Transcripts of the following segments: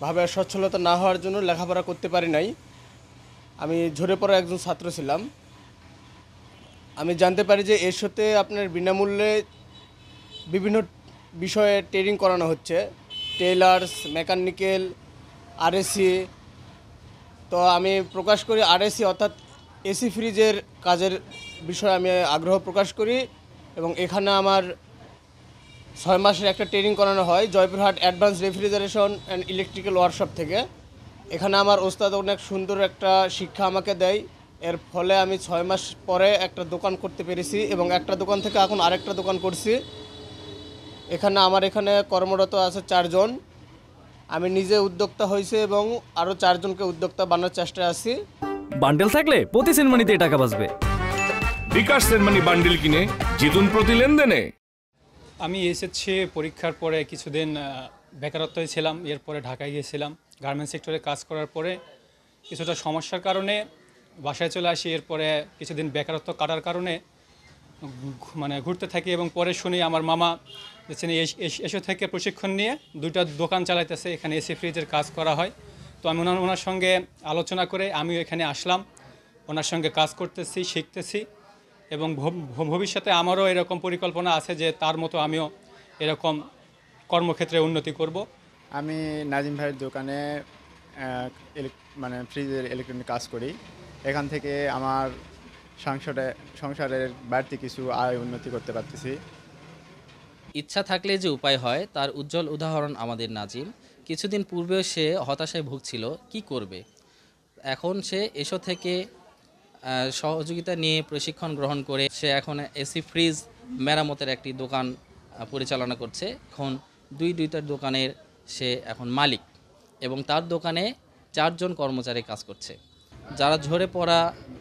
ভাবে সচ্ছলতা না হওয়ার জন্য লেখাপড়া করতে পারি নাই। আমি ঝরে পড়া একজন ছাত্র ছিলাম। আমি জানতে পারি যে এসোতে আপনার বিনামূল্যে বিভিন্ন বিষয়ে ট্রেনিং করানো হচ্ছে, টেইলার্স, মেকানিক্যাল, আরএসি। তো আমি প্রকাশ করি আরএসি অর্থাৎ এসি ফ্রিজের কাজের বিষয়ে আমি আগ্রহ প্রকাশ করি এবং এখানে আমার 6 মাসের একটা ট্রেনিং করানো হয় Joypurhat advance refrigeration and electrical workshop থেকে। এখানে আমার ওস্তাদ অনেক সুন্দর একটা শিক্ষা আমাকে দেয়। এর ফলে আমি 6 মাস পরে একটা দোকান করতে পেরেছি এবং একটা দোকান থেকে এখন আরেকটা দোকান করছি। এখানে কর্মরত আছে 4 জন। আমি নিজে উদ্যোক্তা হয়েছি এবং আরও 4 জনকে উদ্যোক্তা বানানোর চেষ্টায় আছি। বান্ডেল থাকলে প্রতি সেনমানিতে টাকা বাঁচবে। বিকাশ সেনমানি বান্ডেল কিনে জিতুন প্রতি লেনদেনে। আমি এসএসসি পরীক্ষার পরে কিছুদিন বেকারত্বই ছিলাম। এরপরে ঢাকায় গিয়েছিলাম। গার্মেন্টস সেক্টরে কাজ করার পরে কিছুটা সমস্যার কারণে বাসায় চলে আসি। এরপরে কিছুদিন বেকারত্ব কাটার কারণে ঘুরতে থাকি এবং পরে শুনি আমার মামা এসো থেকে প্রশিক্ষণ নিয়ে 2টা দোকান চালাইতেছে, এখানে এসি ফ্রিজের কাজ করা হয়। তো আমি ওনার সঙ্গে আলোচনা করে আমিও এখানে আসলাম, ওনার সঙ্গে কাজ করতেছি, শিখতেছি এবং ভবিষ্যতে আমারও এরকম পরিকল্পনা আছে যে তার মতো আমিও এরকম কর্মক্ষেত্রে উন্নতি করব। আমি নাজিম ভাইয়ের দোকানে ফ্রিজের ইলেকট্রনিক কাজ করি। এখান থেকে আমার সংসারের বাড়তি কিছু আয় উন্নতি করতে পারতেছি। ইচ্ছা থাকলে যে উপায় হয় তার উজ্জ্বল উদাহরণ আমাদের নাজিম। কিছুদিন পূর্বেও সে হতাশায় ভুগছিল, কি করবে। এখন সে এসো থেকে সহযোগিতা নিয়ে প্রশিক্ষণ গ্রহণ করে সে এখন এসি ফ্রিজ মেরামতের একটি দোকান পরিচালনা করছে। এখন দুইটার দোকানের সে এখন মালিক এবং তার দোকানে 4 জন কর্মচারী কাজ করছে। যারা ঝরে পড়া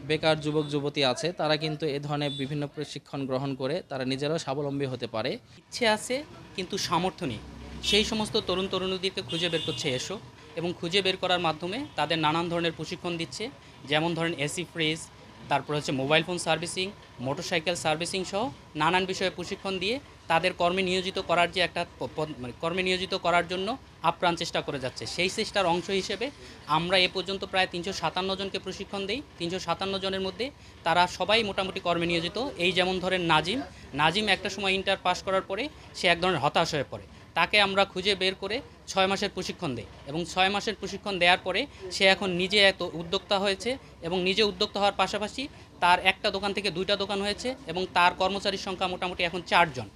বেকার যুবক যুবতী আছে তারা কিন্তু এ ধরনের বিভিন্ন প্রশিক্ষণ গ্রহণ করে তারা নিজেরাও স্বাবলম্বী হতে পারে। ইচ্ছে আছে কিন্তু সামর্থ্য নেই, সেই সমস্ত তরুণ তরুণীদেরকে খুঁজে বের করছে এসো এবং খুঁজে বের করার মাধ্যমে তাদের নানান ধরনের প্রশিক্ষণ দিচ্ছে। যেমন ধরেন এসি ফ্রিজ, তারপর হচ্ছে mobile phone servicing, motorcycle servicing সহ নানান বিষয়ে প্রশিক্ষণ দিয়ে তাদের কর্মে নিয়োজিত করার যে একটা কর্মে নিয়োজিত করার জন্য আপ্রাণ চেষ্টা করে যাচ্ছে। সেই চেষ্টার অংশ হিসেবে আমরা এ পর্যন্ত প্রায় 357 জনকে প্রশিক্ষণ দিই। 357 জনের মধ্যে তারা সবাই মোটামুটি কর্মে নিয়োজিত। এই যেমন ধরেন নাজিম একটা সময় ইন্টার পাস করার পরে সে এক ধরনের হতাশ হয়ে পড়ে। তাকে আমরা খুঁজে বের করে 6 মাসের প্রশিক্ষণ দেই এবং 6 মাসের প্রশিক্ষণ দেওয়ার পরে সে এখন নিজে এত উদ্যোক্তা হয়েছে এবং নিজে উদ্যোক্তা হওয়ার পাশাপাশি তার একটা দোকান থেকে 2টা দোকান হয়েছে এবং তার কর্মচারীর সংখ্যা মোটামুটি এখন 4 জন।